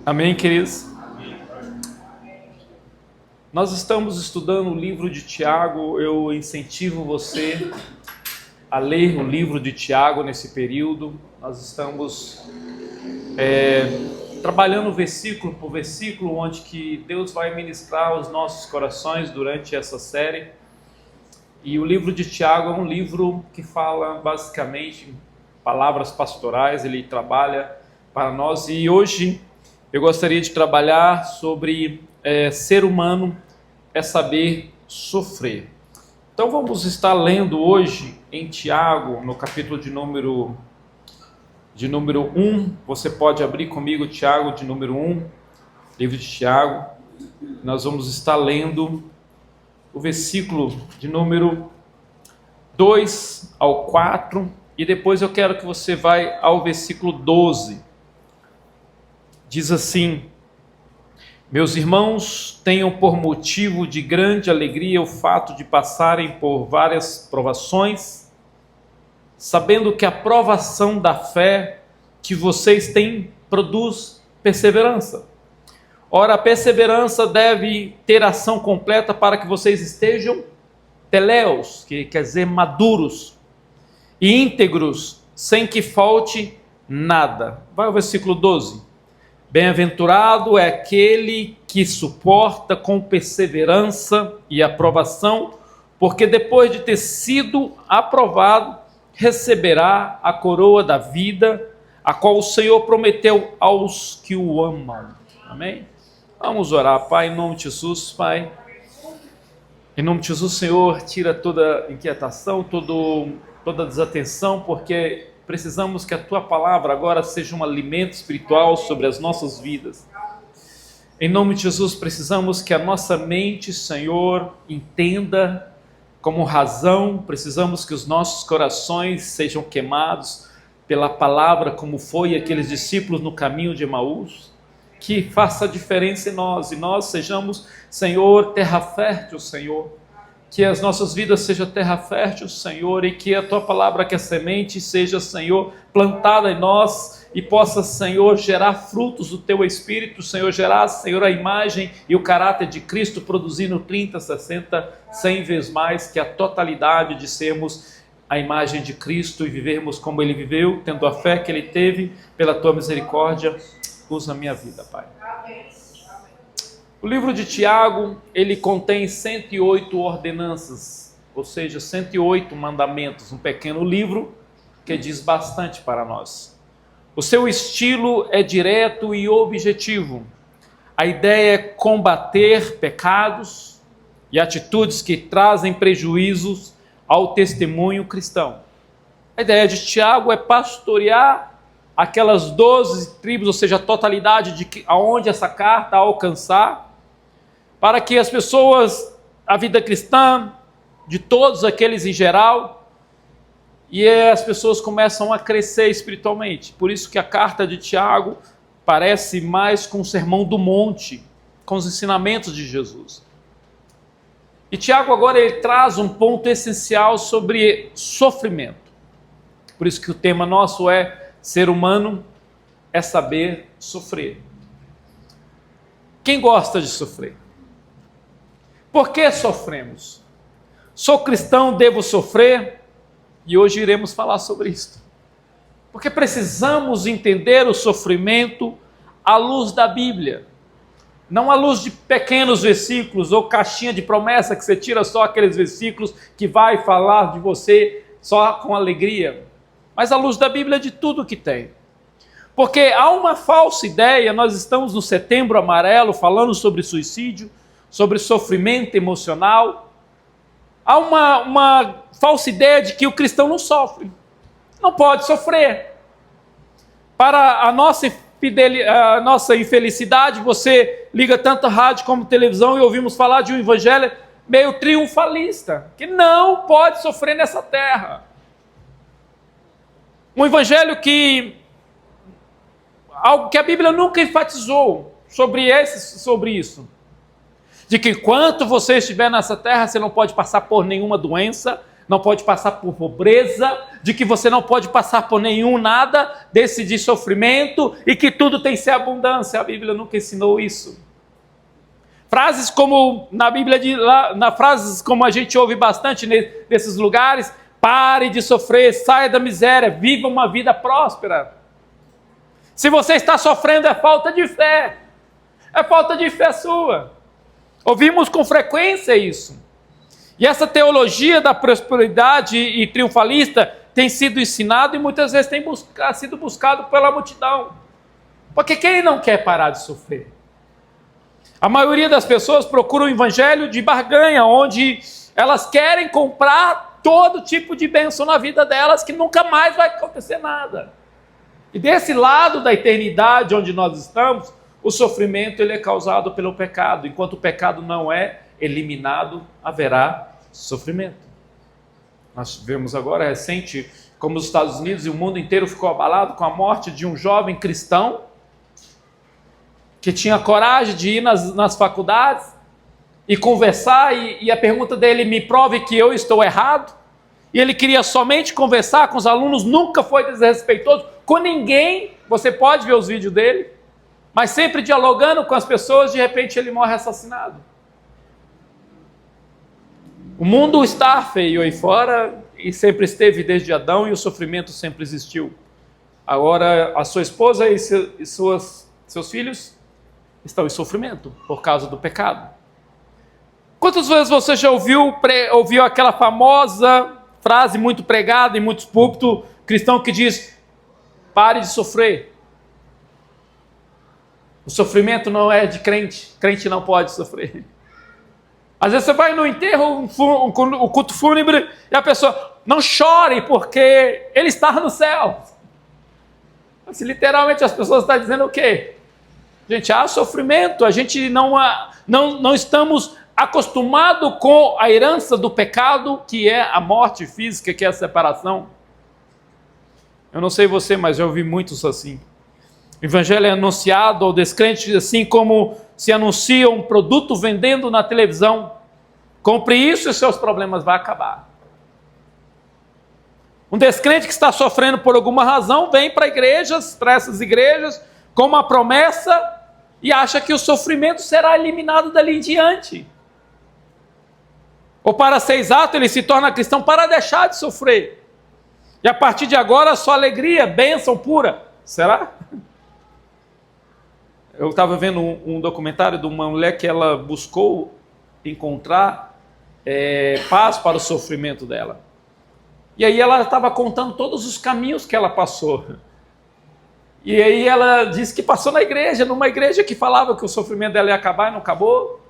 Amém, queridos? Nós estamos estudando o livro de Tiago. Eu incentivo você a ler o livro de Tiago nesse período. Nós estamos trabalhando versículo por versículo, onde que Deus vai ministrar aos nossos corações durante essa série. E o livro de Tiago é um livro que fala basicamente palavras pastorais, ele trabalha para nós. E hoje eu gostaria de trabalhar sobre ser humano é saber sofrer. Então vamos estar lendo hoje em Tiago, no capítulo de número 1. Você pode abrir comigo Tiago de número 1, livro de Tiago. Nós vamos estar lendo o versículo de número 2 ao 4, e depois eu quero que você vá ao versículo 12. Diz assim: meus irmãos, tenham por motivo de grande alegria o fato de passarem por várias provações, sabendo que a provação da fé que vocês têm produz perseverança. Ora, a perseverança deve ter ação completa para que vocês estejam teléos, que quer dizer maduros, e íntegros, sem que falte nada. Vai ao versículo 12. Bem-aventurado é aquele que suporta com perseverança e aprovação, porque depois de ter sido aprovado, receberá a coroa da vida, a qual o Senhor prometeu aos que o amam. Amém? Vamos orar. Pai, em nome de Jesus, Pai. Em nome de Jesus, Senhor, tira toda inquietação, toda desatenção, porque precisamos que a Tua palavra agora seja um alimento espiritual sobre as nossas vidas. Em nome de Jesus, precisamos que a nossa mente, Senhor, entenda como razão, precisamos que os nossos corações sejam queimados pela palavra, como foi aqueles discípulos no caminho de Emaús, que faça diferença em nós, e nós sejamos, Senhor, terra fértil, Senhor, que as nossas vidas sejam terra fértil, Senhor, e que a Tua palavra, que a semente seja, Senhor, plantada em nós e possa, Senhor, gerar frutos do Teu Espírito, Senhor, gerar, Senhor, a imagem e o caráter de Cristo, produzindo 30, 60, 100 vezes mais, que a totalidade de sermos a imagem de Cristo e vivermos como Ele viveu, tendo a fé que Ele teve, pela Tua misericórdia. Usa a minha vida, Pai. O livro de Tiago, ele contém 108 ordenanças, ou seja, 108 mandamentos, um pequeno livro que diz bastante para nós. O seu estilo é direto e objetivo. A ideia é combater pecados e atitudes que trazem prejuízos ao testemunho cristão. A ideia de Tiago é pastorear aquelas 12 tribos, ou seja, a totalidade de aonde essa carta alcançar, para que as pessoas, a vida cristã, de todos aqueles em geral, e as pessoas começam a crescer espiritualmente. Por isso que a carta de Tiago parece mais com o Sermão do Monte, com os ensinamentos de Jesus. E Tiago agora ele traz um ponto essencial sobre sofrimento. Por isso que o tema nosso é ser humano é saber sofrer. Quem gosta de sofrer? Por que sofremos? Sou cristão, devo sofrer? E hoje iremos falar sobre isso. Porque precisamos entender o sofrimento à luz da Bíblia. Não à luz de pequenos versículos ou caixinha de promessa que você tira só aqueles versículos que vai falar de você só com alegria. Mas à luz da Bíblia de tudo que tem. Porque há uma falsa ideia, nós estamos no Setembro Amarelo falando sobre suicídio, sobre sofrimento emocional. Há uma falsa ideia de que o cristão não sofre, não pode sofrer. Para a nossa infelicidade, você liga tanto a rádio como televisão e ouvimos falar de um evangelho meio triunfalista, que não pode sofrer nessa terra. Um evangelho algo que a Bíblia nunca enfatizou sobre isso. De que enquanto você estiver nessa terra, você não pode passar por nenhuma doença, não pode passar por pobreza, de que você não pode passar por nenhum nada desse de sofrimento e que tudo tem que ser abundância. A Bíblia nunca ensinou isso. Frases como na Bíblia, frases como a gente ouve bastante nesses lugares: pare de sofrer, saia da miséria, viva uma vida próspera. Se você está sofrendo, é falta de fé. É falta de fé sua. Ouvimos com frequência isso. E essa teologia da prosperidade e triunfalista tem sido ensinado e muitas vezes tem sido buscado pela multidão. Porque quem não quer parar de sofrer? A maioria das pessoas procura um evangelho de barganha, onde elas querem comprar todo tipo de bênção na vida delas, que nunca mais vai acontecer nada. E desse lado da eternidade onde nós estamos, o sofrimento ele é causado pelo pecado. Enquanto o pecado não é eliminado, haverá sofrimento. Nós vemos agora recente como os Estados Unidos e o mundo inteiro ficou abalado com a morte de um jovem cristão que tinha coragem de ir nas faculdades e conversar, e a pergunta dele: me prove que eu estou errado. E ele queria somente conversar com os alunos, nunca foi desrespeitoso com ninguém. Você pode ver os vídeos dele, mas sempre dialogando com as pessoas. De repente ele morre assassinado. O mundo está feio aí fora e sempre esteve desde Adão, e o sofrimento sempre existiu. Agora a sua esposa e seus filhos estão em sofrimento por causa do pecado. Quantas vezes você já ouviu aquela famosa frase muito pregada em muitos púlpitos cristãos que diz: pare de sofrer? O sofrimento não é de crente, crente não pode sofrer. Às vezes você vai no enterro, o culto fúnebre, e a pessoa: não chore porque ele está no céu. Assim, literalmente as pessoas estão dizendo o quê? Gente, há sofrimento, a gente não estamos acostumados com a herança do pecado, que é a morte física, que é a separação. Eu não sei você, mas eu ouvi muitos assim. O evangelho é anunciado ao descrente assim como se anuncia um produto vendendo na televisão: compre isso e seus problemas vão acabar. Um descrente que está sofrendo por alguma razão vem para essas igrejas com uma promessa e acha que o sofrimento será eliminado dali em diante. Ou, para ser exato, ele se torna cristão para deixar de sofrer. E a partir de agora, só alegria, bênção pura. Será? Eu estava vendo um documentário de uma mulher que ela buscou encontrar paz para o sofrimento dela. E aí ela estava contando todos os caminhos que ela passou. E aí ela disse que passou numa igreja que falava que o sofrimento dela ia acabar e não acabou.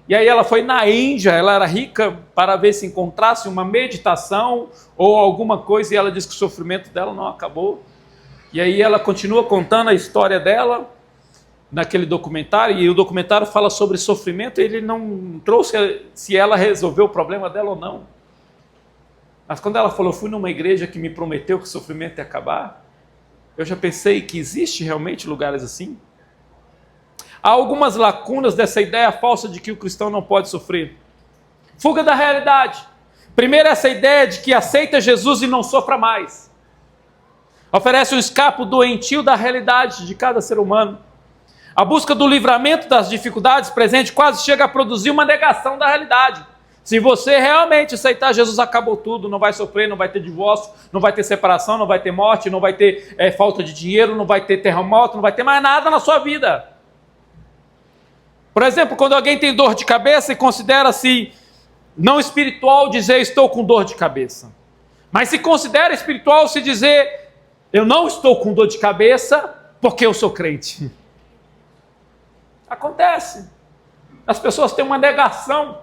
E aí ela foi na Índia, ela era rica, para ver se encontrasse uma meditação ou alguma coisa, e ela disse que o sofrimento dela não acabou. E aí ela continua contando a história dela naquele documentário, e o documentário fala sobre sofrimento, e ele não trouxe se ela resolveu o problema dela ou não. Mas quando ela falou: fui numa igreja que me prometeu que o sofrimento ia acabar, eu já pensei que existe realmente lugares assim. Há algumas lacunas dessa ideia falsa de que o cristão não pode sofrer. Fuga da realidade. Primeiro, essa ideia de que aceita Jesus e não sofra mais. Oferece um escape doentio da realidade de cada ser humano. A busca do livramento das dificuldades presentes quase chega a produzir uma negação da realidade. Se você realmente aceitar Jesus, acabou tudo, não vai sofrer, não vai ter divórcio, não vai ter separação, não vai ter morte, não vai ter falta de dinheiro, não vai ter terremoto, não vai ter mais nada na sua vida. Por exemplo, quando alguém tem dor de cabeça e considera-se não espiritual dizer: estou com dor de cabeça. Mas se considera espiritual se dizer: eu não estou com dor de cabeça porque eu sou crente. Acontece. As pessoas têm uma negação.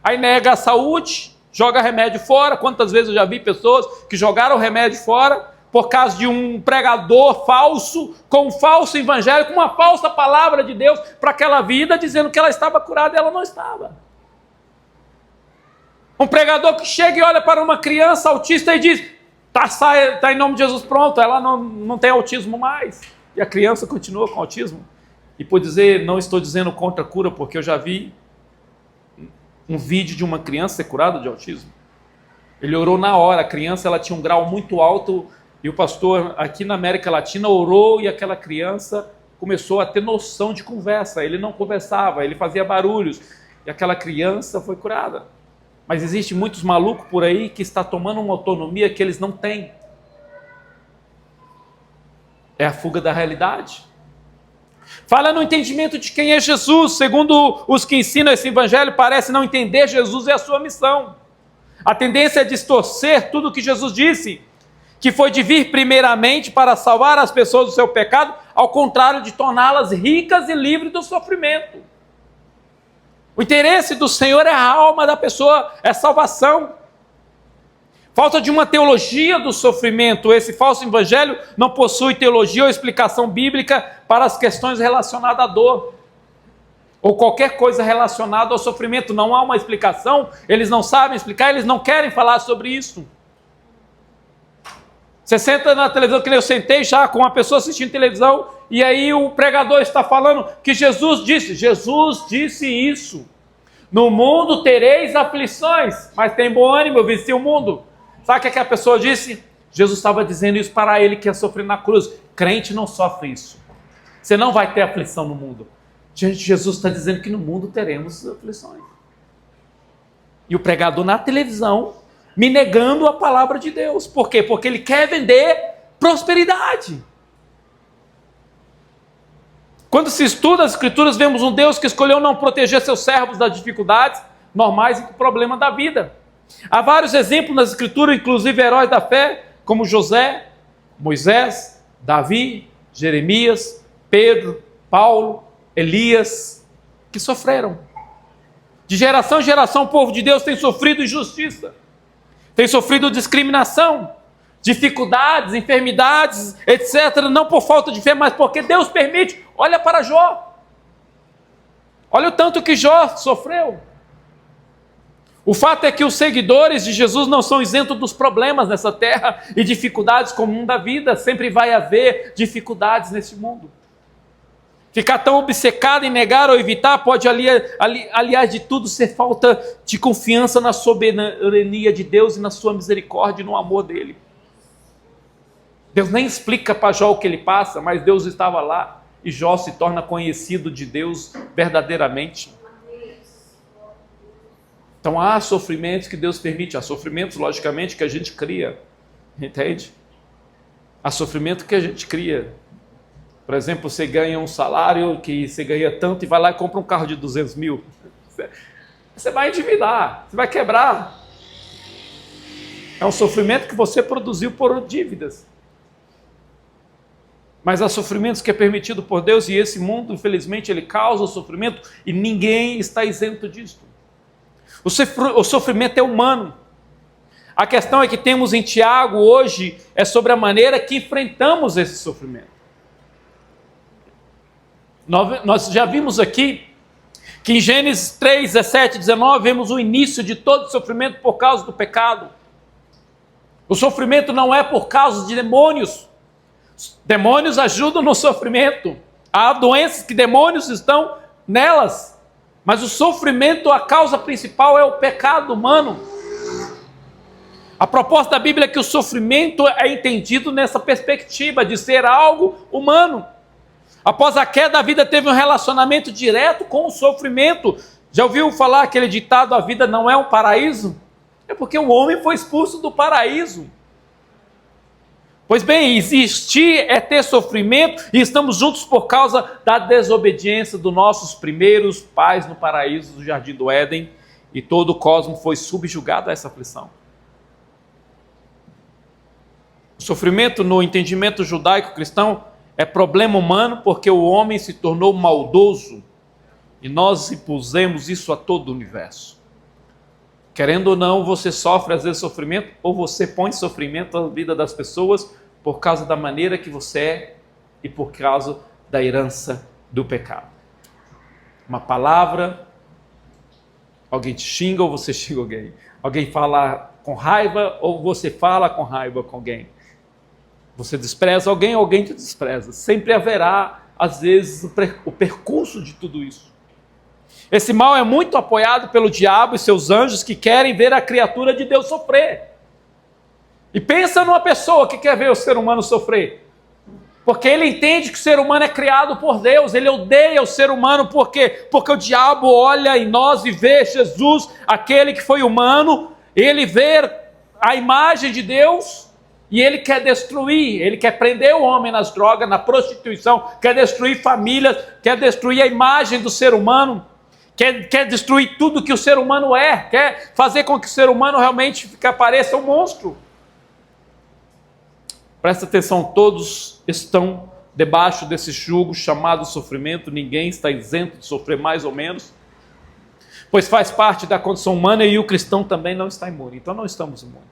Aí nega a saúde, joga remédio fora. Quantas vezes eu já vi pessoas que jogaram remédio fora por causa de um pregador falso, com um falso evangelho, com uma falsa palavra de Deus para aquela vida, dizendo que ela estava curada e ela não estava. Um pregador que chega e olha para uma criança autista e diz: tá em nome de Jesus, pronto, ela não tem autismo mais. E a criança continua com autismo. E por dizer: não estou dizendo contra a cura, porque eu já vi um vídeo de uma criança ser curada de autismo. Ele orou na hora. A criança, ela tinha um grau muito alto e o pastor aqui na América Latina orou e aquela criança começou a ter noção de conversa. Ele não conversava, ele fazia barulhos e aquela criança foi curada. Mas existem muitos malucos por aí que estão tomando uma autonomia que eles não têm. É a fuga da realidade. Fala no entendimento de quem é Jesus. Segundo os que ensinam esse evangelho, parece não entender Jesus e a sua missão. A tendência é distorcer tudo o que Jesus disse, que foi de vir primeiramente para salvar as pessoas do seu pecado, ao contrário de torná-las ricas e livres do sofrimento. O interesse do Senhor é a alma da pessoa, é salvação. Falta de uma teologia do sofrimento. Esse falso evangelho não possui teologia ou explicação bíblica para as questões relacionadas à dor, ou qualquer coisa relacionada ao sofrimento. Não há uma explicação, eles não sabem explicar, eles não querem falar sobre isso. Você senta na televisão, que nem eu sentei já com uma pessoa assistindo televisão, e aí o pregador está falando que Jesus disse isso. No mundo tereis aflições, mas tem bom ânimo, eu venci o mundo. Sabe o que a pessoa disse? Jesus estava dizendo isso para ele que ia sofrer na cruz. Crente não sofre isso. Você não vai ter aflição no mundo. Gente, Jesus está dizendo que no mundo teremos aflições. E o pregador na televisão me negando a palavra de Deus. Por quê? Porque ele quer vender prosperidade. Quando se estuda as Escrituras, vemos um Deus que escolheu não proteger seus servos das dificuldades normais e do problema da vida. Há vários exemplos nas Escrituras, inclusive heróis da fé, como José, Moisés, Davi, Jeremias, Pedro, Paulo, Elias, que sofreram. De geração em geração, o povo de Deus tem sofrido injustiça, tem sofrido discriminação, dificuldades, enfermidades, etc. Não por falta de fé, mas porque Deus permite. Olha para Jó. Olha o tanto que Jó sofreu. O fato é que os seguidores de Jesus não são isentos dos problemas nessa terra e dificuldades comuns da vida. Sempre vai haver dificuldades nesse mundo. Ficar tão obcecado em negar ou evitar pode, aliás de tudo, ser falta de confiança na soberania de Deus e na sua misericórdia e no amor dele. Deus nem explica para Jó o que ele passa, mas Deus estava lá e Jó se torna conhecido de Deus verdadeiramente. Então há sofrimentos que Deus permite, há sofrimentos, logicamente, que a gente cria, entende? Há sofrimento que a gente cria. Por exemplo, você ganha um salário que você ganha tanto e vai lá e compra um carro de 200 mil. Você vai endividar, você vai quebrar. É um sofrimento que você produziu por dívidas. Mas há sofrimentos que é permitido por Deus e esse mundo, infelizmente, ele causa o sofrimento e ninguém está isento disso. O sofrimento é humano. A questão é que temos em Tiago hoje é sobre a maneira que enfrentamos esse sofrimento. Nós já vimos aqui que em Gênesis 3, 17, 19 vemos o início de todo o sofrimento por causa do pecado. O sofrimento não é por causa de demônios. Demônios ajudam no sofrimento. Há doenças que demônios estão nelas. Mas o sofrimento, a causa principal é o pecado humano. A proposta da Bíblia é que o sofrimento é entendido nessa perspectiva de ser algo humano. Após a queda, a vida teve um relacionamento direto com o sofrimento. Já ouviu falar aquele ditado, a vida não é um paraíso? É porque o homem foi expulso do paraíso. Pois bem, existir é ter sofrimento e estamos juntos por causa da desobediência dos nossos primeiros pais no paraíso do Jardim do Éden, e todo o cosmos foi subjugado a essa aflição. O sofrimento no entendimento judaico-cristão é problema humano porque o homem se tornou maldoso e nós impusemos isso a todo o universo. Querendo ou não, você sofre às vezes sofrimento, ou você põe sofrimento na vida das pessoas por causa da maneira que você é e por causa da herança do pecado. Uma palavra, alguém te xinga ou você xinga alguém. Alguém fala com raiva ou você fala com raiva com alguém. Você despreza alguém ou alguém te despreza. Sempre haverá, às vezes, o percurso de tudo isso. Esse mal é muito apoiado pelo diabo e seus anjos que querem ver a criatura de Deus sofrer. E pensa numa pessoa que quer ver o ser humano sofrer. Porque ele entende que o ser humano é criado por Deus. Ele odeia o ser humano. Por quê? Porque o diabo olha em nós e vê Jesus, aquele que foi humano. Ele vê a imagem de Deus e ele quer destruir. Ele quer prender o homem nas drogas, na prostituição. Quer destruir famílias. Quer destruir a imagem do ser humano. Quer destruir tudo que o ser humano é. Quer fazer com que o ser humano realmente pareça um monstro. Presta atenção, todos estão debaixo desse jugo chamado sofrimento. Ninguém está isento de sofrer mais ou menos, pois faz parte da condição humana, e o cristão também não está imune. Então não estamos imunes.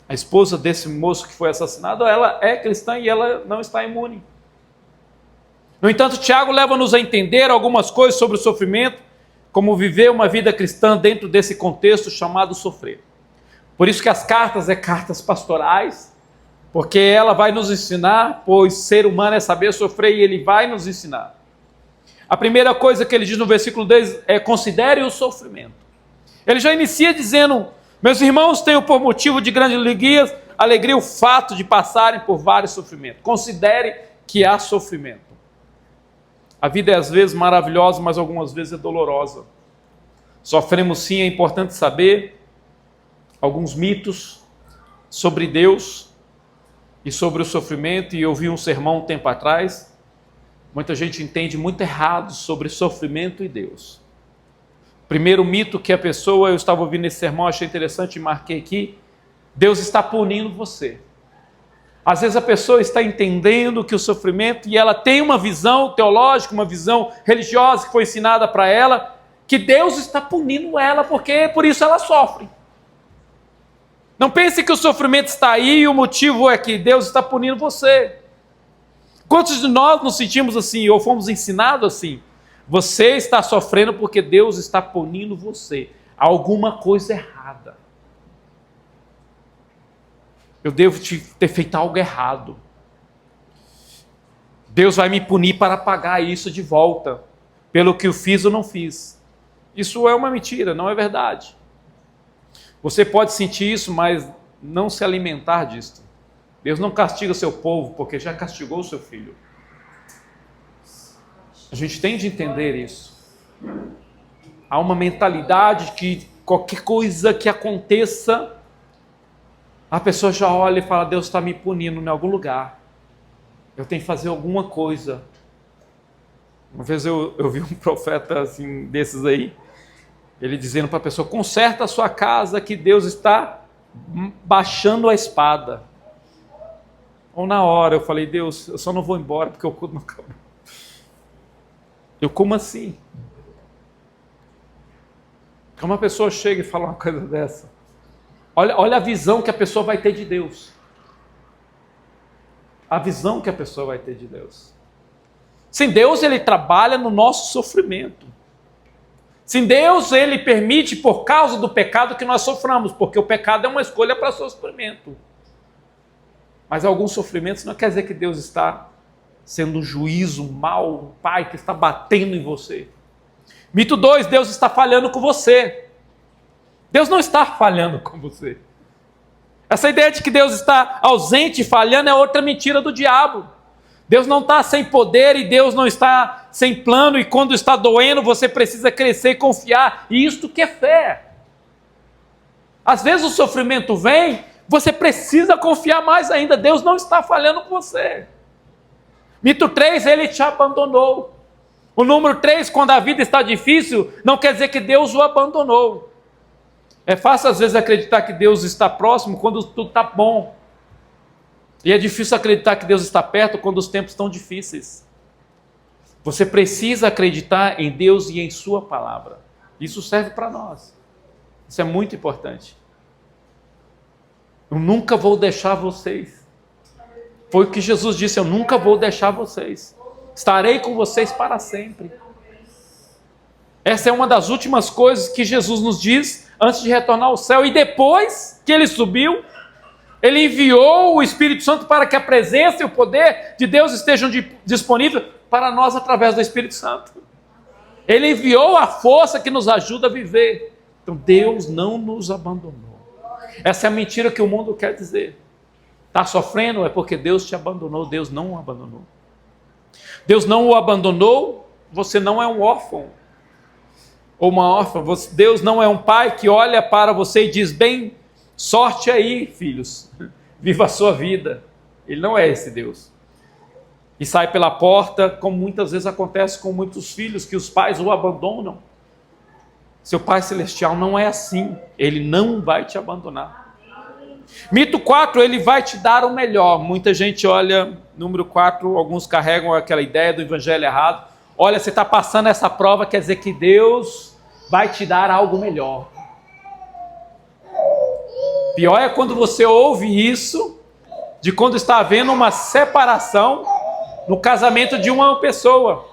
A esposa desse moço que foi assassinado, ela é cristã e ela não está imune. No entanto, Tiago leva-nos a entender algumas coisas sobre o sofrimento, como viver uma vida cristã dentro desse contexto chamado sofrer. Por isso que as cartas são cartas pastorais, porque ela vai nos ensinar, pois ser humano é saber sofrer, e ele vai nos ensinar. A primeira coisa que ele diz no versículo 10 é: considere o sofrimento. Ele já inicia dizendo: meus irmãos, tenho por motivo de grande alegria o fato de passarem por vários sofrimentos. Considere que há sofrimento. A vida é às vezes maravilhosa, mas algumas vezes é dolorosa. Sofremos sim, é importante saber alguns mitos sobre Deus e sobre o sofrimento. E eu vi um sermão um tempo atrás. Muita gente entende muito errado sobre sofrimento e Deus. Primeiro mito que a pessoa, eu estava ouvindo esse sermão, achei interessante e marquei aqui: Deus está punindo você. Às vezes a pessoa está entendendo que o sofrimento, e ela tem uma visão teológica, uma visão religiosa que foi ensinada para ela, que Deus está punindo ela, porque por isso ela sofre. Não pense que o sofrimento está aí e o motivo é que Deus está punindo você. Quantos de nós nos sentimos assim, ou fomos ensinados assim? Você está sofrendo porque Deus está punindo você. Há alguma coisa errada. Eu devo ter feito algo errado. Deus vai me punir para pagar isso de volta, pelo que eu fiz ou não fiz. Isso é uma mentira, não é verdade. Você pode sentir isso, mas não se alimentar disso. Deus não castiga o seu povo, porque já castigou o seu filho. A gente tem de entender isso. Há uma mentalidade que qualquer coisa que aconteça, a pessoa já olha e fala: Deus está me punindo em algum lugar. Eu tenho que fazer alguma coisa. Uma vez eu vi um profeta assim, desses aí, ele dizendo para a pessoa: conserta a sua casa que Deus está baixando a espada. Ou na hora eu falei: Deus, eu só não vou embora porque o culto não acabou. Como assim? Como uma pessoa chega e fala uma coisa dessa? Olha a visão que a pessoa vai ter de Deus. A visão que a pessoa vai ter de Deus. Sim, Deus, ele trabalha no nosso sofrimento. Sim, Deus, ele permite por causa do pecado que nós soframos, porque o pecado é uma escolha para sofrimento. Mas alguns sofrimentos não quer dizer que Deus está sendo um juízo mau, um pai que está batendo em você. Mito 2, Deus está falhando com você. Deus não está falhando com você. Essa ideia de que Deus está ausente e falhando é outra mentira do diabo. Deus não está sem poder e Deus não está sem plano, e quando está doendo você precisa crescer e confiar, e isto que é fé. Às vezes o sofrimento vem, você precisa confiar mais ainda. Deus não está falhando com você. Mito 3, ele te abandonou. O número 3, quando a vida está difícil, não quer dizer que Deus o abandonou. É fácil às vezes acreditar que Deus está próximo quando tudo está bom. E é difícil acreditar que Deus está perto quando os tempos estão difíceis. Você precisa acreditar em Deus e em sua palavra. Isso serve para nós. Isso é muito importante. Eu nunca vou deixar vocês. Foi o que Jesus disse: eu nunca vou deixar vocês. Estarei com vocês para sempre. Essa é uma das últimas coisas que Jesus nos diz antes de retornar ao céu. E depois que ele subiu, ele enviou o Espírito Santo para que a presença e o poder de Deus estejam disponíveis para nós através do Espírito Santo. Ele enviou a força que nos ajuda a viver. Então Deus não nos abandonou. Essa é a mentira que o mundo quer dizer. Está sofrendo é porque Deus te abandonou. Deus não o abandonou. Deus não o abandonou, você não é um órfão ou uma órfã. Deus não é um pai que olha para você e diz, bem, sorte aí, filhos, viva a sua vida. Ele não é esse Deus. E sai pela porta, como muitas vezes acontece com muitos filhos, que os pais o abandonam. Seu Pai Celestial não é assim. Ele não vai te abandonar. Mito 4, ele vai te dar o melhor. Muita gente olha, número 4, alguns carregam aquela ideia do evangelho errado. Olha, você está passando essa prova, quer dizer que Deus vai te dar algo melhor. Pior é quando você ouve isso, de quando está havendo uma separação no casamento de uma pessoa.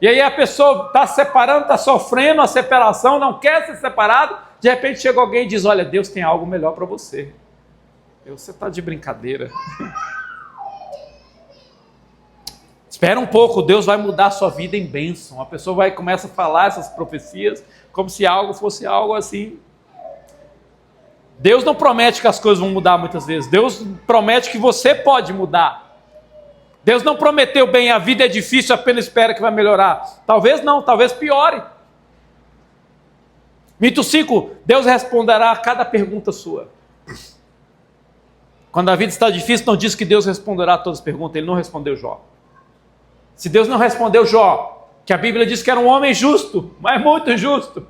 E aí a pessoa está separando, está sofrendo a separação, não quer ser separado, de repente chega alguém e diz, olha, Deus tem algo melhor para você. Você está de brincadeira. Espera um pouco, Deus vai mudar a sua vida em bênção. A pessoa começa a falar essas profecias como se algo fosse algo assim. Deus não promete que as coisas vão mudar muitas vezes. Deus promete que você pode mudar. Deus não prometeu bem, a vida é difícil, apenas espera que vai melhorar. Talvez não, talvez piore. Mito 5, Deus responderá a cada pergunta sua. Quando a vida está difícil, não diz que Deus responderá a todas as perguntas. Ele não respondeu Jó. Se Deus não respondeu Jó, que a Bíblia diz que era um homem justo, mas muito justo,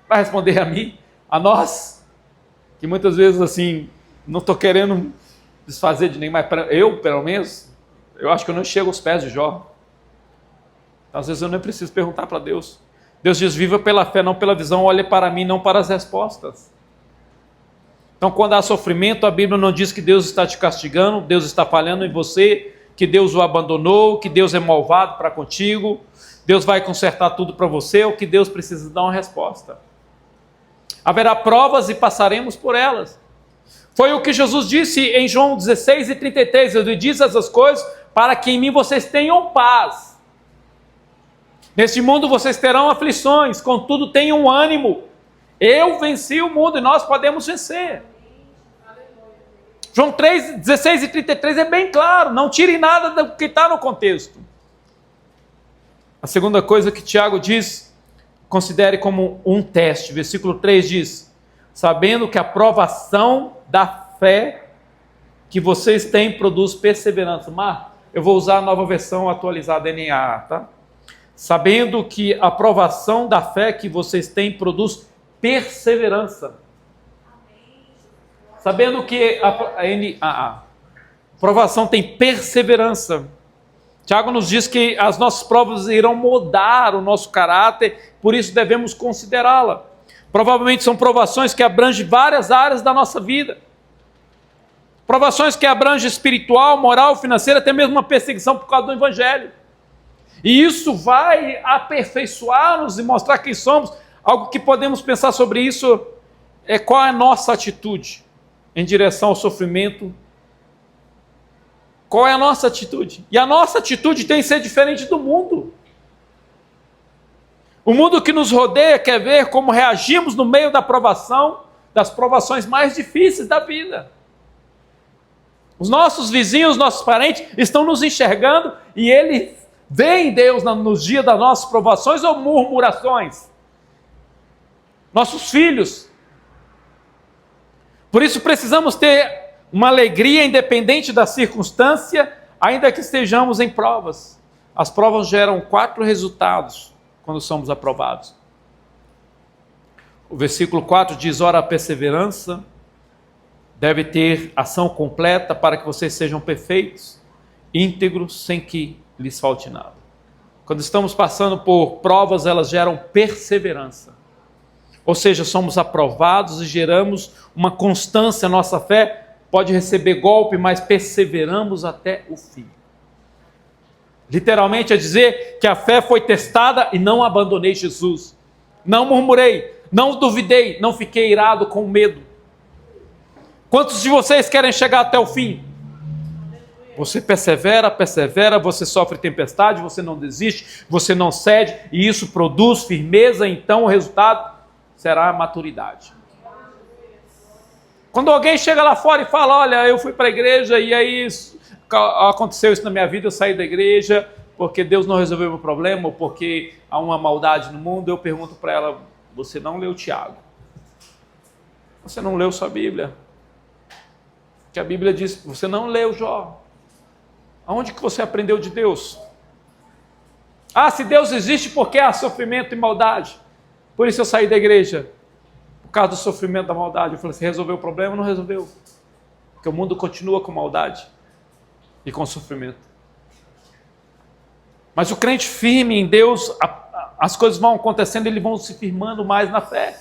vai responder a mim, a nós, que muitas vezes assim, não estou querendo desfazer de nenhum, mas eu, pelo menos, eu acho que eu não chego aos pés de Jó. Às vezes eu nem preciso perguntar para Deus. Deus diz, viva pela fé, não pela visão, olhe para mim, não para as respostas. Então, quando há sofrimento, a Bíblia não diz que Deus está te castigando, Deus está falhando em você, que Deus o abandonou, que Deus é malvado para contigo, Deus vai consertar tudo para você, ou que Deus precisa dar uma resposta. Haverá provas e passaremos por elas. Foi o que Jesus disse em João 16:33, ele diz essas coisas para que em mim vocês tenham paz. Neste mundo vocês terão aflições, contudo tenham ânimo. Eu venci o mundo e nós podemos vencer. João 3:16-33 é bem claro, não tire nada do que está no contexto. A segunda coisa que Tiago diz, considere como um teste. Versículo 3 diz, sabendo que a provação da fé que vocês têm produz perseverança. Mar, eu vou usar a nova versão atualizada NAA, tá? Sabendo que a provação da fé que vocês têm produz perseverança. Sabendo que a provação tem perseverança. Tiago nos diz que as nossas provas irão mudar o nosso caráter, por isso devemos considerá-la. Provavelmente são provações que abrangem várias áreas da nossa vida. Provações que abrangem espiritual, moral, financeira, até mesmo uma perseguição por causa do Evangelho. E isso vai aperfeiçoar-nos e mostrar quem somos. Algo que podemos pensar sobre isso é qual é a nossa atitude em direção ao sofrimento. Qual é a nossa atitude? E a nossa atitude tem que ser diferente do mundo. O mundo que nos rodeia quer ver como reagimos no meio da provação, das provações mais difíceis da vida. Os nossos vizinhos, nossos parentes estão nos enxergando e eles veem Deus nos dias das nossas provações ou murmurações. Nossos filhos. Por isso precisamos ter uma alegria independente da circunstância, ainda que estejamos em provas. As provas geram 4 resultados quando somos aprovados. O versículo 4 diz, ora, a perseverança deve ter ação completa para que vocês sejam perfeitos, íntegros, sem que lhes falte nada. Quando estamos passando por provas, elas geram perseverança. Ou seja, somos aprovados e geramos uma constância. Nossa fé pode receber golpe, mas perseveramos até o fim. Literalmente é dizer que a fé foi testada e não abandonei Jesus. Não murmurei, não duvidei, não fiquei irado com medo. Quantos de vocês querem chegar até o fim? Você persevera, você sofre tempestade, você não desiste, você não cede, e isso produz firmeza, então o resultado será a maturidade. Quando alguém chega lá fora e fala, olha, eu fui para a igreja e aí aconteceu isso na minha vida, eu saí da igreja porque Deus não resolveu meu problema, ou porque há uma maldade no mundo, eu pergunto para ela, você não leu Tiago? Você não leu sua Bíblia? Que a Bíblia diz, você não leu Jó. Aonde que você aprendeu de Deus? Ah, se Deus existe, por que há sofrimento e maldade? Por isso eu saí da igreja. Por causa do sofrimento da maldade. Eu falei, você resolveu o problema? Não resolveu. Porque o mundo continua com maldade e com sofrimento. Mas o crente firme em Deus, as coisas vão acontecendo e eles vão se firmando mais na fé.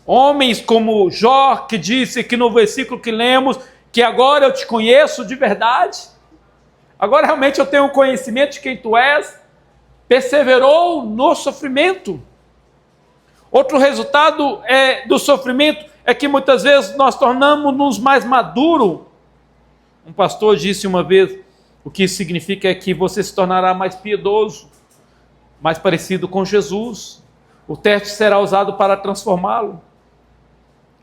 Homens como Jó, que disse que no versículo que lemos, que agora eu te conheço de verdade, agora realmente eu tenho conhecimento de quem tu és, perseverou no sofrimento. Outro resultado do sofrimento é que muitas vezes nós tornamos-nos mais maduros. Um pastor disse uma vez, o que isso significa é que você se tornará mais piedoso, mais parecido com Jesus. O teste será usado para transformá-lo.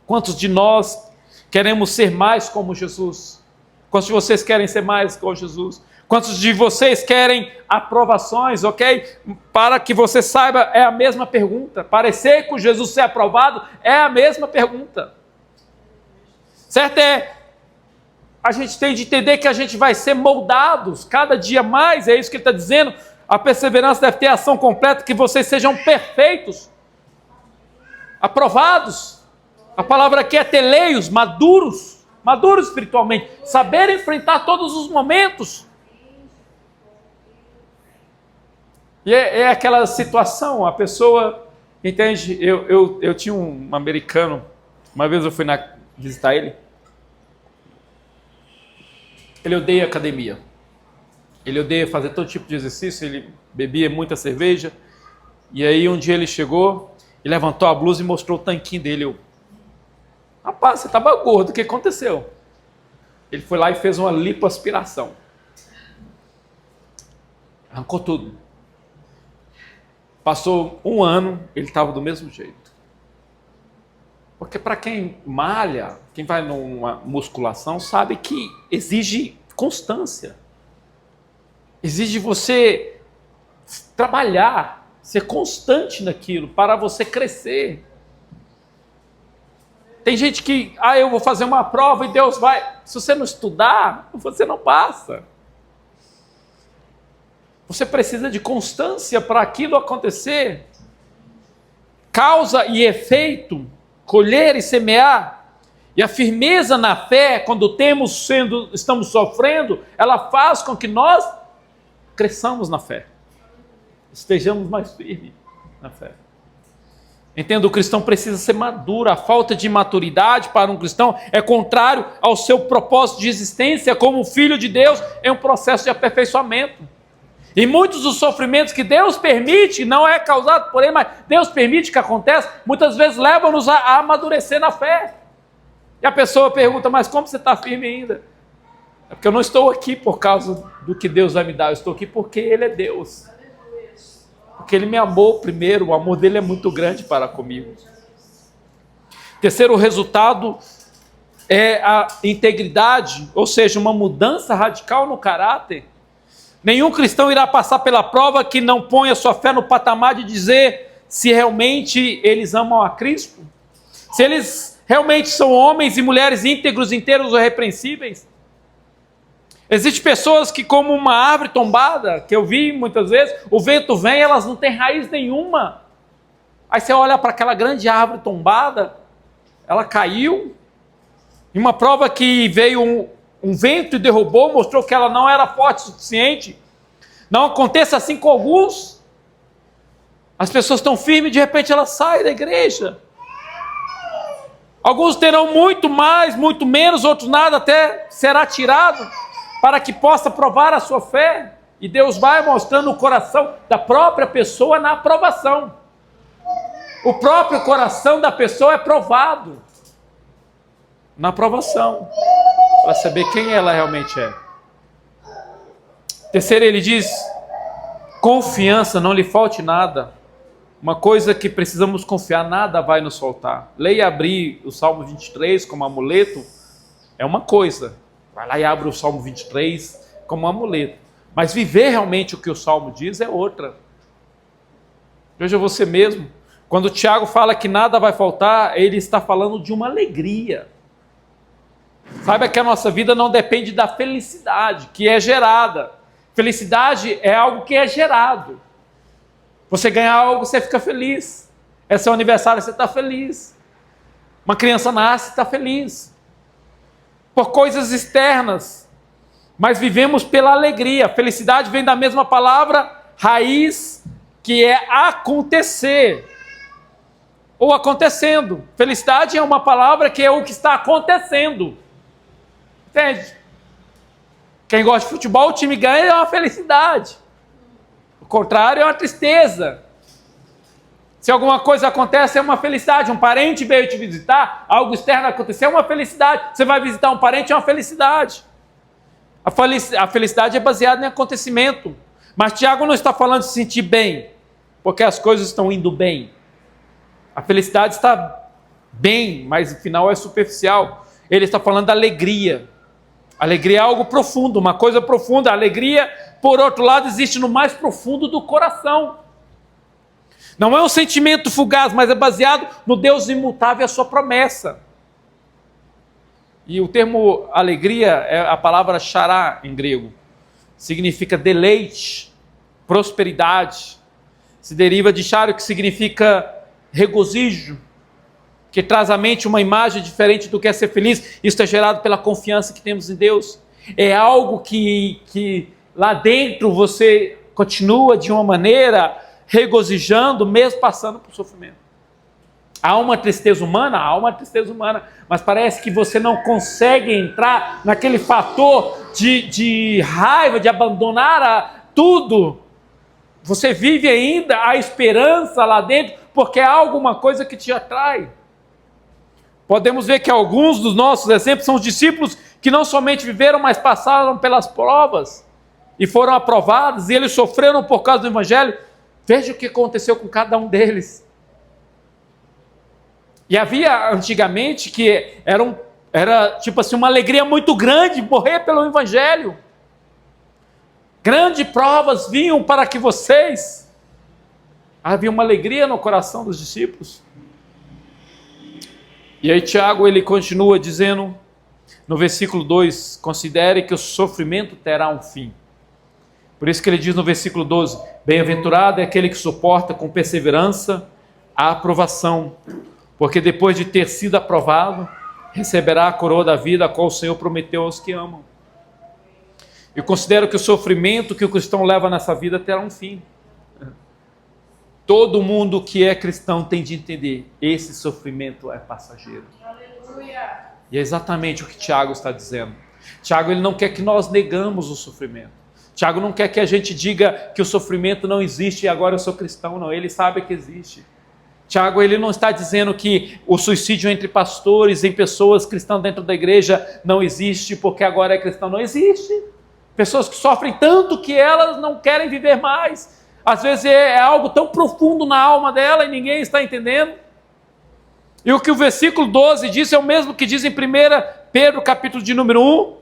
Quantos de nós queremos ser mais como Jesus? Quantos de vocês querem ser mais como Jesus? Quantos de vocês querem aprovações, ok? Para que você saiba, é a mesma pergunta. Parecer com Jesus ser aprovado é a mesma pergunta. Certo? A gente tem de entender que a gente vai ser moldados cada dia mais, é isso que ele está dizendo. A perseverança deve ter ação completa, que vocês sejam perfeitos, aprovados. A palavra aqui é teleios, maduros espiritualmente, saber enfrentar todos os momentos. E é aquela situação, a pessoa, entende? Eu tinha um americano, uma vez eu fui visitar ele odeia academia, ele odeia fazer todo tipo de exercício, ele bebia muita cerveja, e aí um dia ele chegou, e levantou a blusa e mostrou o tanquinho dele. Rapaz, você estava gordo, o que aconteceu? Ele foi lá e fez uma lipoaspiração, arrancou tudo. Passou um ano, ele estava do mesmo jeito. Porque para quem malha, quem vai numa musculação, sabe que exige constância. Exige você trabalhar, ser constante naquilo, para você crescer. Tem gente que, eu vou fazer uma prova e Deus vai... Se você não estudar, você não passa. Você precisa de constância para aquilo acontecer. Causa e efeito, colher e semear. E a firmeza na fé, quando estamos sofrendo, ela faz com que nós cresçamos na fé. Estejamos mais firmes na fé. Entenda, o cristão precisa ser maduro. A falta de maturidade para um cristão é contrário ao seu propósito de existência como filho de Deus, é um processo de aperfeiçoamento. E muitos dos sofrimentos que Deus permite, não é causado por ele, mas Deus permite que aconteça, muitas vezes levam-nos a amadurecer na fé. E a pessoa pergunta, mas como você está firme ainda? É porque eu não estou aqui por causa do que Deus vai me dar, eu estou aqui porque Ele é Deus. Porque Ele me amou primeiro, o amor dele é muito grande para comigo. Terceiro resultado é a integridade, ou seja, uma mudança radical no caráter. Nenhum cristão irá passar pela prova que não ponha sua fé no patamar de dizer se realmente eles amam a Cristo. Se eles realmente são homens e mulheres íntegros, inteiros ou irrepreensíveis. Existem pessoas que, como uma árvore tombada, que eu vi muitas vezes, o vento vem, elas não têm raiz nenhuma. Aí você olha para aquela grande árvore tombada, ela caiu, e uma prova que veio um vento e derrubou, mostrou que ela não era forte o suficiente. Não aconteça assim com alguns. As pessoas estão firmes e de repente elas saem da igreja. Alguns terão muito mais, muito menos, outros nada, até será tirado, para que possa provar a sua fé. E Deus vai mostrando o coração da própria pessoa na aprovação. O próprio coração da pessoa é provado na aprovação, para saber quem ela realmente é. Terceiro, ele diz, confiança, não lhe falte nada. uma coisa que precisamos confiar, nada vai nos faltar. Ler e abrir o Salmo 23 como amuleto é uma coisa. Vai lá e abre o Salmo 23 como amuleto. Mas viver realmente o que o Salmo diz é outra. Veja você mesmo. Quando o Tiago fala que nada vai faltar, ele está falando de uma alegria. Saiba que a nossa vida não depende da felicidade que é gerada. Felicidade é algo que é gerado. Você ganhar algo, você fica feliz. É seu aniversário, você está feliz. Uma criança nasce, está feliz. Por coisas externas. Mas vivemos pela alegria. Felicidade vem da mesma palavra, raiz, que é acontecer. Ou acontecendo. Felicidade é uma palavra que é o que está acontecendo. Entende? Quem gosta de futebol, o time ganha, é uma felicidade. O contrário é uma tristeza. Se alguma coisa acontece, é uma felicidade. Um parente veio te visitar, algo externo aconteceu, é uma felicidade. Você vai visitar um parente, é uma felicidade. A felicidade é baseada em acontecimento. Mas Tiago não está falando de se sentir bem, porque as coisas estão indo bem. A felicidade está bem, mas no final é superficial. Ele está falando da alegria. Alegria é algo profundo, uma coisa profunda. A alegria, por outro lado, existe no mais profundo do coração. Não é um sentimento fugaz, mas é baseado no Deus imutável e a sua promessa. E o termo alegria é a palavra chará em grego. Significa deleite, prosperidade. Se deriva de charo, que significa regozijo, que traz à mente uma imagem diferente do que é ser feliz. Isso é gerado pela confiança que temos em Deus. É algo que lá dentro você continua de uma maneira regozijando, mesmo passando por sofrimento. Há uma tristeza humana? Há uma tristeza humana, mas parece que você não consegue entrar naquele fator de raiva, de abandonar tudo. Você vive ainda a esperança lá dentro, porque há alguma coisa que te atrai. Podemos ver que alguns dos nossos exemplos são os discípulos que não somente viveram, mas passaram pelas provas e foram aprovados, e eles sofreram por causa do Evangelho. Veja o que aconteceu com cada um deles. E havia antigamente que era tipo assim, uma alegria muito grande morrer pelo Evangelho. Grandes provas vinham para que vocês... Havia uma alegria no coração dos discípulos. E aí Tiago, ele continua dizendo, no versículo 2, considere que o sofrimento terá um fim. Por isso que ele diz no versículo 12, bem-aventurado é aquele que suporta com perseverança a aprovação, porque depois de ter sido aprovado, receberá a coroa da vida, a qual o Senhor prometeu aos que amam. Eu considero que o sofrimento que o cristão leva nessa vida terá um fim. Todo mundo que é cristão tem de entender, esse sofrimento é passageiro. Aleluia. E é exatamente o que Tiago está dizendo. Tiago, ele não quer que nós negamos o sofrimento. Tiago não quer que a gente diga que o sofrimento não existe e agora eu sou cristão, não. Ele sabe que existe. Tiago, ele não está dizendo que o suicídio entre pastores, em pessoas cristãs dentro da igreja não existe porque agora é cristão. Não existe. Pessoas que sofrem tanto que elas não querem viver mais. Às vezes é algo tão profundo na alma dela e ninguém está entendendo. E o que o versículo 12 diz é o mesmo que diz em 1 Pedro, capítulo de número 1.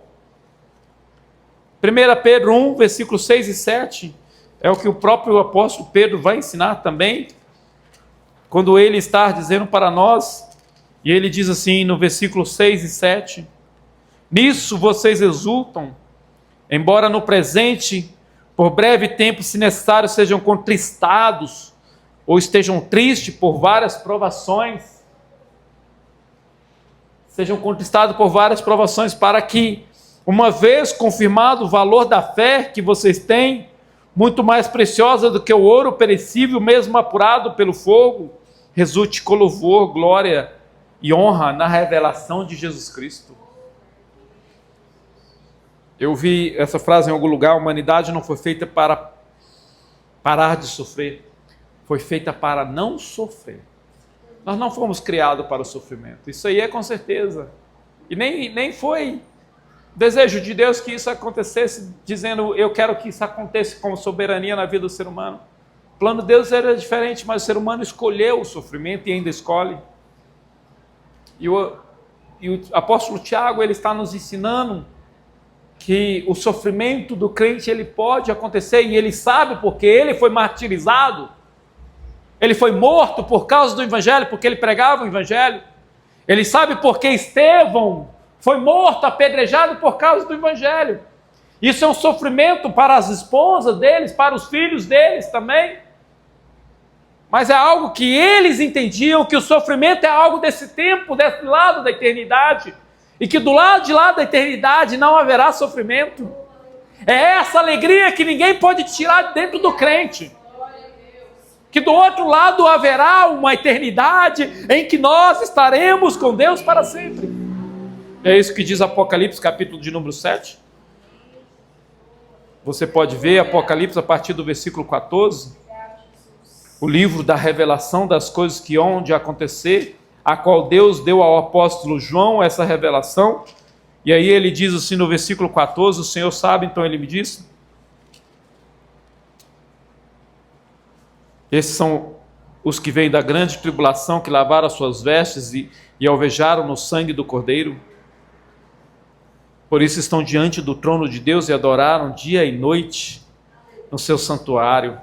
1 Pedro 1, versículos 6 e 7. É o que o próprio apóstolo Pedro vai ensinar também. Quando ele está dizendo para nós, e ele diz assim no versículo 6 e 7. Nisso vocês exultam, embora no presente... por breve tempo, se necessário, sejam contristados ou estejam tristes por várias provações. Sejam contristados por várias provações, para que, uma vez confirmado o valor da fé que vocês têm, muito mais preciosa do que o ouro perecível, mesmo apurado pelo fogo, resulte com louvor, glória e honra na revelação de Jesus Cristo. Eu vi essa frase em algum lugar: a humanidade não foi feita para parar de sofrer, foi feita para não sofrer. Nós não fomos criados para o sofrimento, isso aí é com certeza. E nem foi desejo de Deus que isso acontecesse, dizendo eu quero que isso aconteça como soberania na vida do ser humano. O plano de Deus era diferente, mas o ser humano escolheu o sofrimento e ainda escolhe. E o apóstolo Tiago, ele está nos ensinando que o sofrimento do crente, ele pode acontecer, e ele sabe porque ele foi martirizado, ele foi morto por causa do evangelho, porque ele pregava o evangelho. Ele sabe porque Estevão foi morto, apedrejado por causa do evangelho. Isso é um sofrimento para as esposas deles, para os filhos deles também. Mas é algo que eles entendiam, que o sofrimento é algo desse tempo, desse lado da eternidade, e que do lado de lá da eternidade não haverá sofrimento. É essa alegria que ninguém pode tirar dentro do crente. Que do outro lado haverá uma eternidade em que nós estaremos com Deus para sempre. É isso que diz Apocalipse, capítulo de número 7. Você pode ver Apocalipse a partir do versículo 14. O livro da revelação das coisas que hão de acontecer, a qual Deus deu ao apóstolo João essa revelação. E aí ele diz assim no versículo 14, o Senhor sabe, então ele me disse. Esses são os que vêm da grande tribulação, que lavaram as suas vestes e alvejaram no sangue do Cordeiro. Por isso estão diante do trono de Deus e adoraram dia e noite no seu santuário.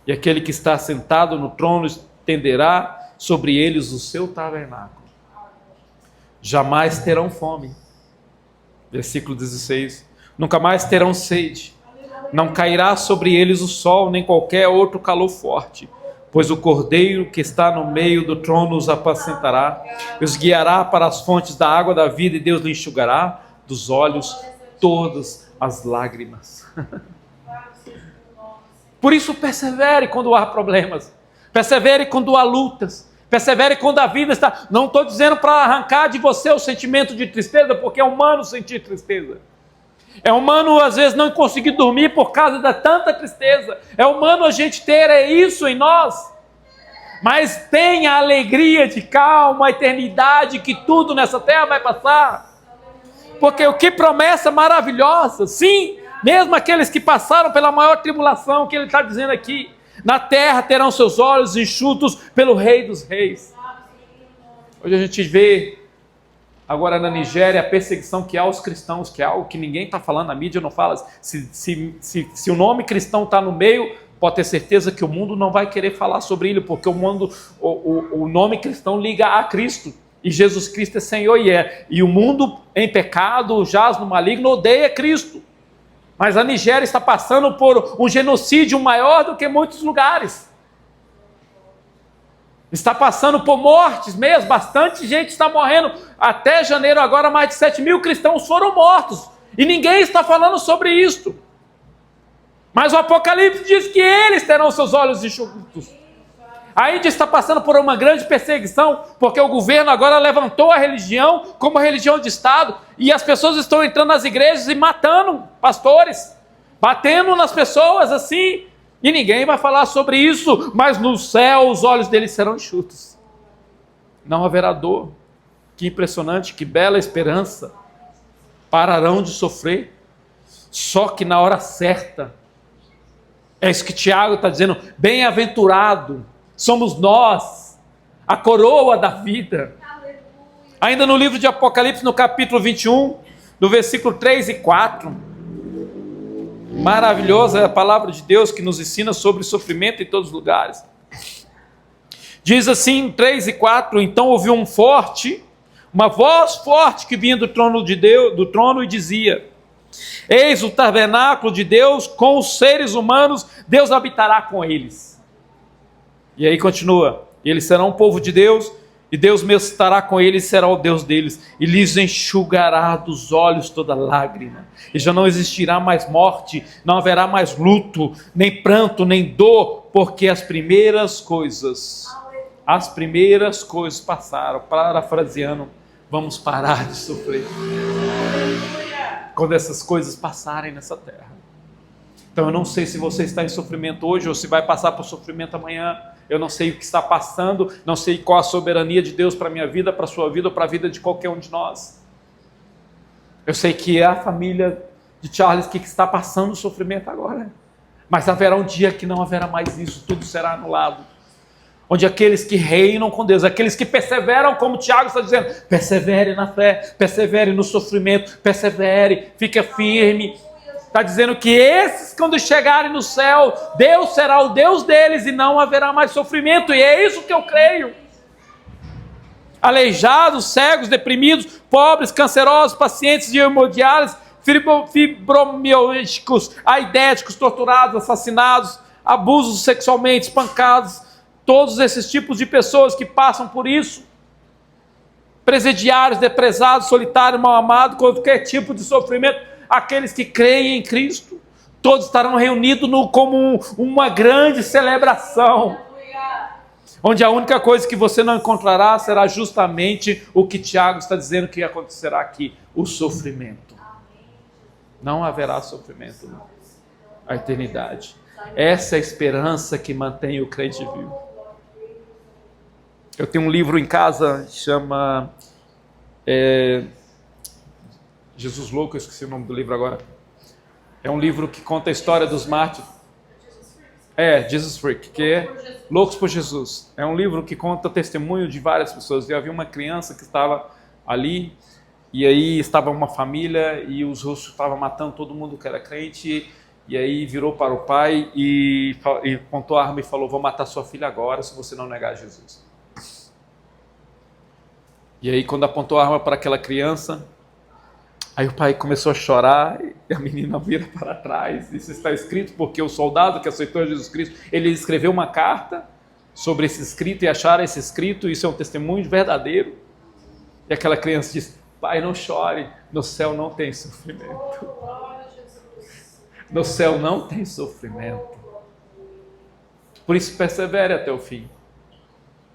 E aquele que está sentado no trono estenderá sobre eles o seu tabernáculo. Jamais terão fome. Versículo 16. Nunca mais terão sede. Não cairá sobre eles o sol, nem qualquer outro calor forte. Pois o Cordeiro que está no meio do trono os apacentará, e os guiará para as fontes da água da vida, e Deus lhe enxugará dos olhos todas as lágrimas. Por isso persevere quando há problemas, persevere quando há lutas, persevere quando a vida está... Não estou dizendo para arrancar de você o sentimento de tristeza, porque é humano sentir tristeza. É humano às vezes não conseguir dormir por causa da tanta tristeza. É humano a gente ter isso em nós. Mas tenha a alegria de calma, a eternidade, que tudo nessa terra vai passar. Porque o que promessa maravilhosa, sim, mesmo aqueles que passaram pela maior tribulação, que ele está dizendo aqui, na terra terão seus olhos enxutos pelo Rei dos Reis. Hoje a gente vê, agora na Nigéria, a perseguição que há aos cristãos, que é algo que ninguém está falando, a mídia não fala. Se o nome cristão está no meio, pode ter certeza que o mundo não vai querer falar sobre ele, porque o nome cristão liga a Cristo. E Jesus Cristo é Senhor e o mundo em pecado, jaz no maligno, odeia Cristo. Mas a Nigéria está passando por um genocídio maior do que muitos lugares. Está passando por mortes mesmo, bastante gente está morrendo. Até janeiro agora mais de 7.000 cristãos foram mortos. E ninguém está falando sobre isso. Mas o Apocalipse diz que eles terão seus olhos enxutos. A Índia está passando por uma grande perseguição, porque o governo agora levantou a religião como religião de Estado, e as pessoas estão entrando nas igrejas e matando pastores, batendo nas pessoas assim, e ninguém vai falar sobre isso, mas no céu os olhos deles serão enxutos. Não haverá dor. Que impressionante, que bela esperança. Pararão de sofrer, só que na hora certa. É isso que Tiago está dizendo, bem-aventurado somos nós, a coroa da vida. Ainda no livro de Apocalipse, no capítulo 21, no versículo 3 e 4, maravilhosa é a palavra de Deus que nos ensina sobre sofrimento em todos os lugares. Diz assim, 3 e 4, então ouviu uma voz forte que vinha do trono de Deus, do trono, e dizia: eis o tabernáculo de Deus com os seres humanos, Deus habitará com eles. E aí continua, eles serão um povo de Deus, e Deus mesmo estará com eles, será o Deus deles, e lhes enxugará dos olhos toda lágrima, e já não existirá mais morte, não haverá mais luto, nem pranto, nem dor, porque as primeiras coisas passaram. Parafraseando, vamos parar de sofrer quando essas coisas passarem nessa terra. Então eu não sei se você está em sofrimento hoje, ou se vai passar por sofrimento amanhã. Eu não sei o que está passando, não sei qual a soberania de Deus para a minha vida, para a sua vida, ou para a vida de qualquer um de nós. Eu sei que é a família de Charles que está passando sofrimento agora. Mas haverá um dia que não haverá mais isso, tudo será anulado. Onde aqueles que reinam com Deus, aqueles que perseveram, como Tiago está dizendo, persevere na fé, persevere no sofrimento, persevere, fica firme. Está dizendo que esses, quando chegarem no céu, Deus será o Deus deles e não haverá mais sofrimento. E é isso que eu creio. Aleijados, cegos, deprimidos, pobres, cancerosos, pacientes de hemodiálise, fibromialgicos, aidéticos, torturados, assassinados, abusos sexualmente, espancados, todos esses tipos de pessoas que passam por isso, presidiários, depresados, solitários, mal amados, qualquer tipo de sofrimento, aqueles que creem em Cristo, todos estarão reunidos como uma grande celebração, onde a única coisa que você não encontrará será justamente o que Tiago está dizendo que acontecerá aqui, o sofrimento. Não haverá sofrimento, não. A eternidade. Essa é a esperança que mantém o crente vivo. Eu tenho um livro em casa, chama Jesus Louco, eu esqueci o nome do livro agora. É um livro que conta a história dos mártires. Jesus Freak, que é Loucos por Jesus. É um livro que conta o testemunho de várias pessoas. Eu havia uma criança que estava ali, e aí estava uma família, e os russos estavam matando todo mundo que era crente, e aí virou para o pai e apontou a arma e falou: vou matar sua filha agora se você não negar Jesus. E aí quando apontou a arma para aquela criança, aí o pai começou a chorar e a menina vira para trás. Isso está escrito porque o soldado que aceitou Jesus Cristo, ele escreveu uma carta sobre esse escrito e acharam esse escrito, isso é um testemunho verdadeiro. E aquela criança disse: pai, não chore, no céu não tem sofrimento. No céu não tem sofrimento. Por isso persevere até o fim,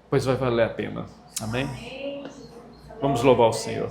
pois vai valer a pena. Amém? Vamos louvar o Senhor.